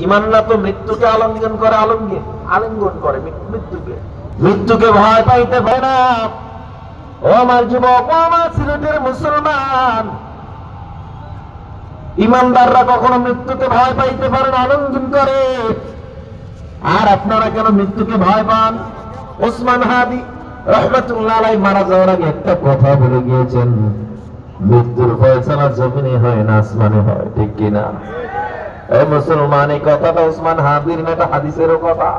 ঈমান না তো মৃত্যুকে আলিঙ্গন করে, আলিঙ্গন করে মৃত্যুকে ভয় পাইতে পারে না। ও আমার যুবক, ও আমার সিলেটের মুসলমান, ঈমানদাররা কখনো মৃত্যুকে ভয় পাইতে পারে না, আলিঙ্গন করে। আর আপনারা কেন মৃত্যুকে ভয় পান? ওসমান হাদি রাহমাতুল্লাহ আলাইহি মারা যাওয়ার আগে একটা কথা বলে গিয়েছেন, মৃত্যুর ফয়সালা জমিনে হয় না, আসমানে হয়। ঠিক কিনা? এই মুসলমান, এই কথাটা ওসমান হাদির না, এটা হাদিসেরও কথা।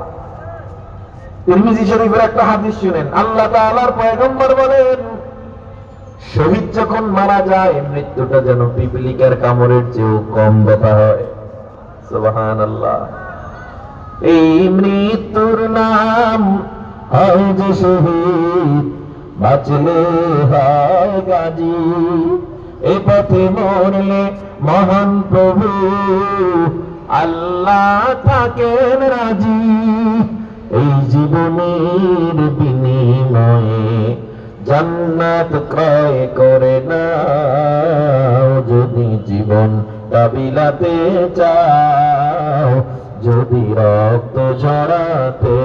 তিরমিজি শরীফের একটা হাদিস শুনেন, আল্লাহ তাআলার পয়গম্বর বলেন, শহীদ যখন মারা যায় মৃত্যুটা যেন পিপিলিকার কামড়ের চেয়েও কম ব্যথা হয়। সুবহানাল্লাহ। এই মৃত্যুর নাম হয় যে শহীদ, বাঁচলে হয় গাজী। এই পথে মরলে মহান প্রভু আল্লাহ থাকেন রাজি। এই জীবনের বিনিময়ে জান্নাত ক্রয় করে নাও, যদি জীবনটা বিলাতে চাও, যদি রক্ত ঝরাতে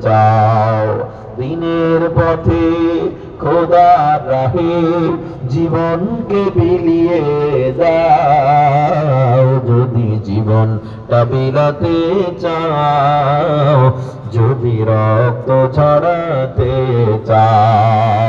চাও। দিনের পথে খোদার রাহে জীবনকে বিলিয়ে দাও, যদি জীবনটা বিলাতে চাও, যদি রক্ত ঝরাতে চাও।